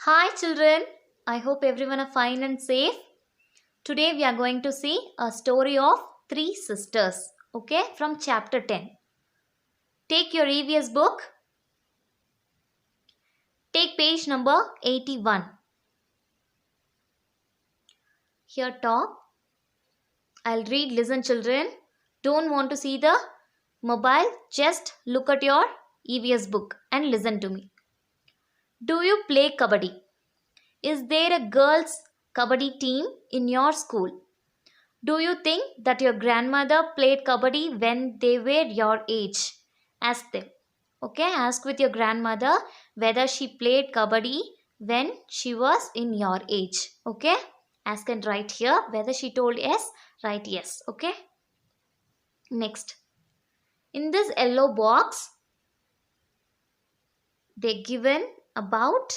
Hi children, I hope everyone are fine and safe. Today we are going to see a story of three sisters, okay, from chapter 10. Take your EVS book, take page number 81. Here top, I'll read, listen children. Don't want to see the mobile, just look at your EVS book and listen to me. Do you play kabaddi? Is there a girls kabaddi team in your school? Do you think that your grandmother played kabaddi when they were your age? Ask them. Okay, ask with your grandmother whether she played kabaddi when she was in your age. Okay, ask and write here whether she told yes, write yes. Okay, next. In this yellow box, they given about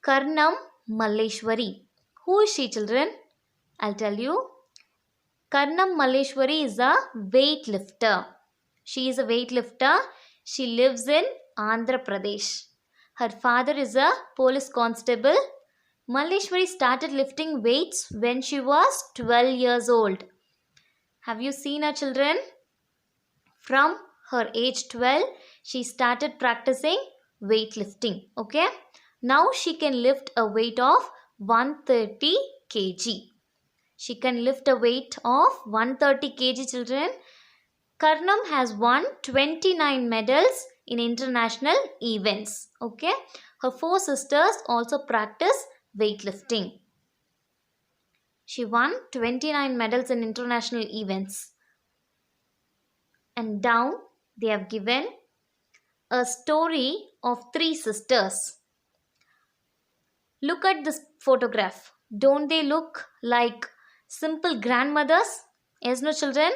Karnam Malleshwari. Who is she, children? I'll tell you. Karnam Malleshwari is a weightlifter. She is a weightlifter. She lives in Andhra Pradesh. Her father is a police constable. Malleshwari started lifting weights when she was 12 years old. Have you seen her children? From her age 12, she started practicing weightlifting. Okay. Now she can lift a weight of 130 kg. She can lift a weight of 130 kg children. Karnam has won 29 medals in international events. Okay. Her four sisters also practice weightlifting. She won 29 medals in international events. And down they have given a story of three sisters. Look at this photograph. Don't they look like simple grandmothers? Yes, no children?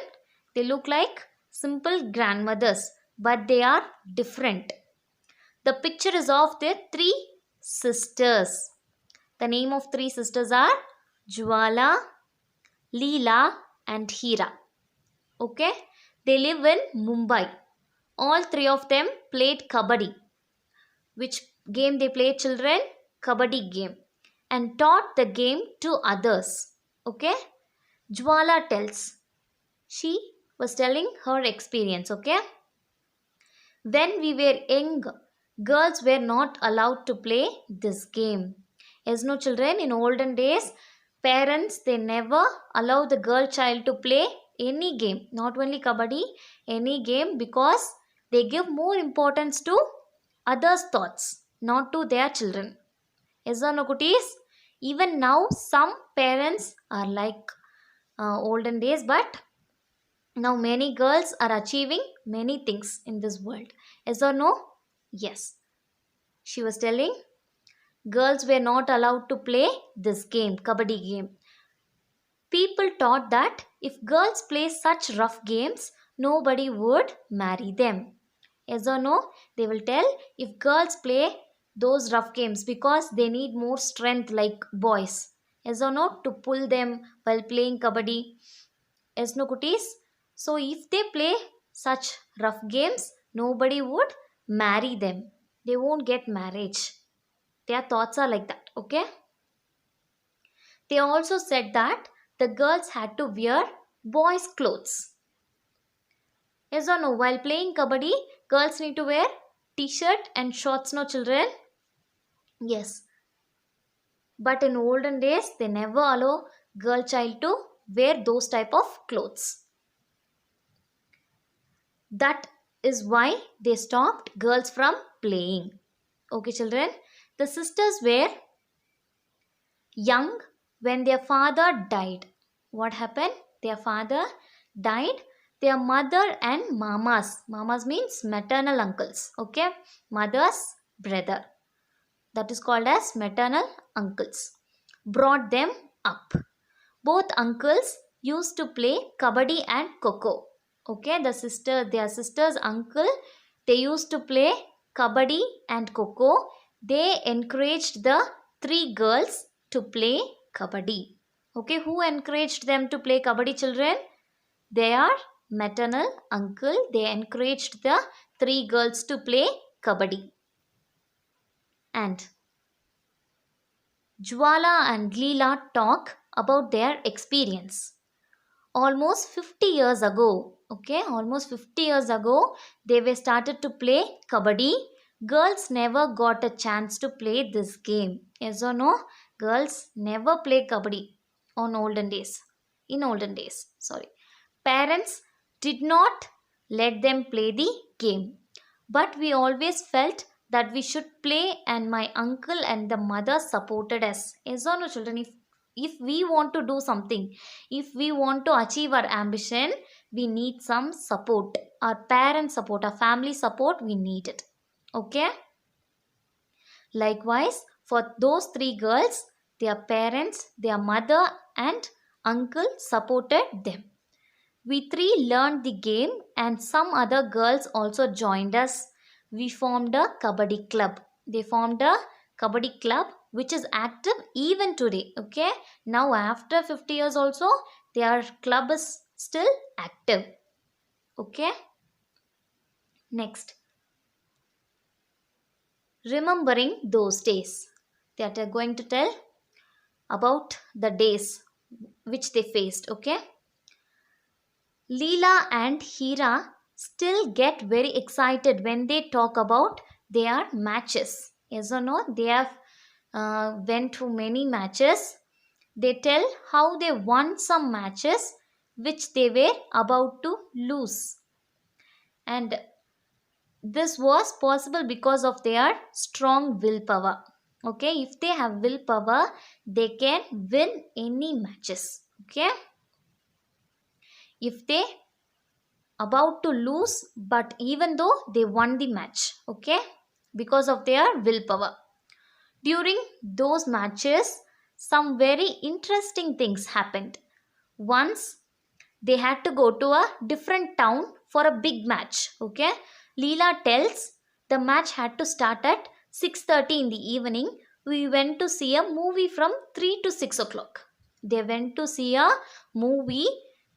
They look like simple grandmothers, but they are different. The picture is of their three sisters. The name of three sisters are Jwala, Leela and Hira. Okay? They live in Mumbai. All three of them played kabaddi. Which game they played, children? Kabaddi game. And taught the game to others. Okay? Jwala tells. She was telling her experience. Okay? When we were young, girls were not allowed to play this game. As no children, in olden days, parents they never allow the girl child to play any game, not only kabaddi, any game, because they give more importance to others' thoughts, not to their children. Yes or no, cuties? Even now, some parents are like olden days, but now many girls are achieving many things in this world. Yes or no? Yes. She was telling girls were not allowed to play this game, kabaddi game. People thought that if girls play such rough games, nobody would marry them. Yes or no? They will tell if girls play those rough games because they need more strength like boys. Yes or no? To pull them while playing kabaddi. Yes, no, cuties? So if they play such rough games, nobody would marry them. They won't get marriage. Their thoughts are like that. Okay? They also said that the girls had to wear boys' clothes. Yes or no? While playing kabaddi, girls need to wear t-shirt and shorts, no children? Yes. But in olden days, they never allow girl child to wear those type of clothes. That is why they stopped girls from playing. Okay, children? The sisters were young when their father died. What happened? Their father died. Their mother and mamas means maternal uncles. Okay? Mother's brother. That is called as maternal uncles. Brought them up. Both uncles used to play kabaddi and kho. Okay, their sister's uncle, they used to play kabaddi and kho. They encouraged the three girls to play kabaddi. Okay, who encouraged them to play kabaddi, children? Their maternal uncle. They encouraged the three girls to play kabaddi. And Jwala and Leela talk about their experience. Almost 50 years ago, okay, almost 50 years ago, they were started to play kabaddi. Girls never got a chance to play this game. Yes or no? Girls never play kabaddi on olden days. In olden days, sorry. Parents did not let them play the game. But we always felt that we should play, and my uncle and the mother supported us. Yes or no, children? If we want to do something, if we want to achieve our ambition, we need some support. Our parent support, our family support, we need it. Okay? Likewise, for those three girls, their parents, their mother, and uncle supported them. We three learned the game, and some other girls also joined us. We formed a kabaddi club. They formed a kabaddi club which is active even today. Okay, now after 50 years also, their club is still active. Okay, next, remembering those days. They are going to tell about the days which they faced. Okay, Leela and Hira still get very excited when they talk about their matches. Yes or no? They have went through many matches. They tell how they won some matches which they were about to lose. And this was possible because of their strong willpower. Okay, if they have willpower, they can win any matches. Okay, if they about to lose, but even though they won the match, okay, because of their willpower. During those matches, some very interesting things happened. Once they had to go to a different town for a big match. Okay, Leela tells the match had to start at 6:30 in the evening. We went to see a movie from 3 to 6 o'clock. They went to see a movie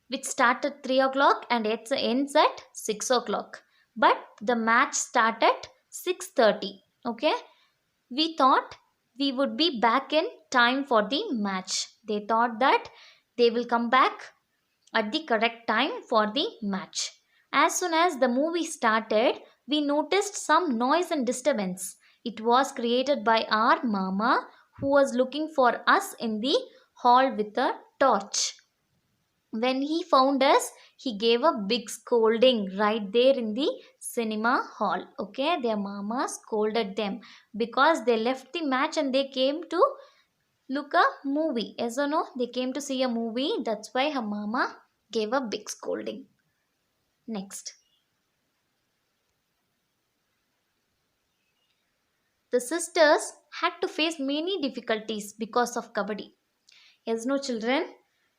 which started 3 o'clock and it ends at 6 o'clock. But the match started 6:30. Okay, we thought we would be back in time for the match. They thought that they will come back at the correct time for the match. As soon as the movie started, we noticed some noise and disturbance. It was created by our mama, who was looking for us in the hall with a torch. When he found us, he gave a big scolding right there in the cinema hall. Okay, their mama scolded them because they left the match and they came to look a movie. Yes or no? They came to see a movie. That's why her mama gave a big scolding. Next. The sisters had to face many difficulties because of kabaddi. Yes, no, children.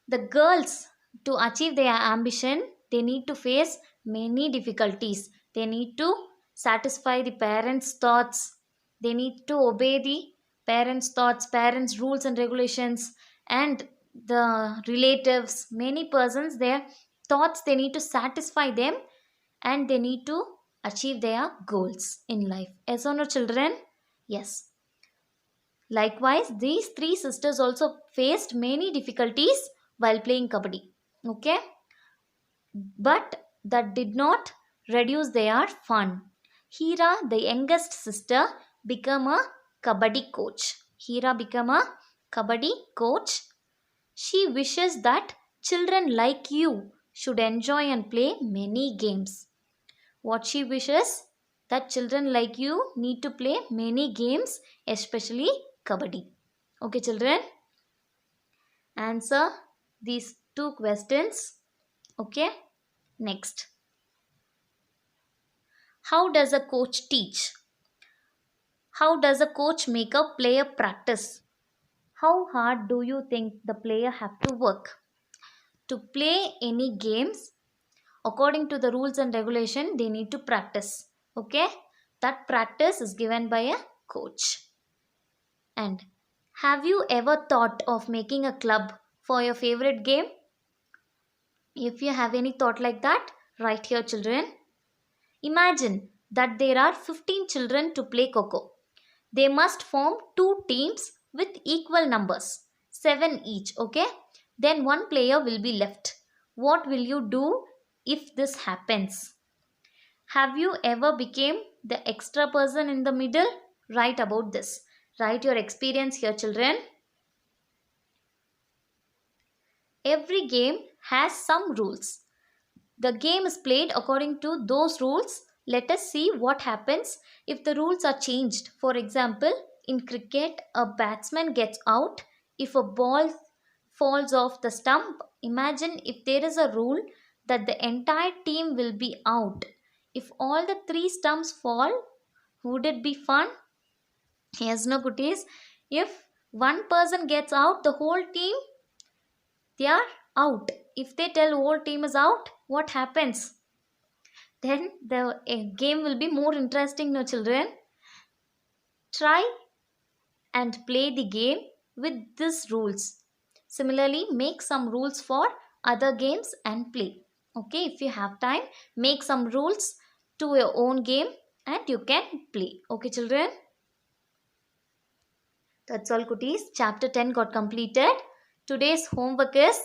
The girls, to achieve their ambition, they need to face many difficulties. They need to satisfy the parents' thoughts. They need to obey the parents' thoughts, parents' rules and regulations, and the relatives, many persons, their thoughts, they need to satisfy them, and they need to achieve their goals in life. Yes or no, children? Yes. Likewise, these three sisters also faced many difficulties while playing kabaddi. Okay, but that did not reduce their fun. Hira, the youngest sister, became a kabaddi coach. Hira became a kabaddi coach. She wishes that children like you should enjoy and play many games. What she wishes, that children like you need to play many games, especially kabaddi. Okay, children, answer these two questions. Okay, next. How does a coach teach? How does a coach make a player practice? How hard do you think the player have to work? To play any games, according to the rules and regulation, they need to practice. Okay, that practice is given by a coach. And have you ever thought of making a club for your favorite game? If you have any thought like that, write here, children. Imagine that there are 15 children to play Coco. They must form two teams with equal numbers, 7 each, okay? Then one player will be left. What will you do if this happens? Have you ever became the extra person in the middle? Write about this. Write your experience here, children. Every game has some rules. The game is played according to those rules. Let us see what happens if the rules are changed. For example, in cricket, a batsman gets out if a ball falls off the stump. Imagine if there is a rule that the entire team will be out. If all the three stumps fall, would it be fun? Yes, no, goodies. If one person gets out, the whole team, they are out. If they tell whole team is out, what happens? Then the game will be more interesting, no, children. Try and play the game with these rules. Similarly, make some rules for other games and play. Okay, if you have time, make some rules to your own game and you can play. Okay, children. That's all, cuties. Chapter 10 got completed. Today's homework is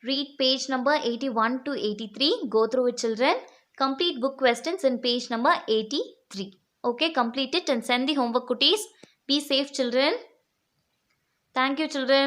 read page number 81 to 83. Go through it, children. Complete book questions in page number 83. Okay, complete it and send the homework, cuties. Be safe, children. Thank you, children.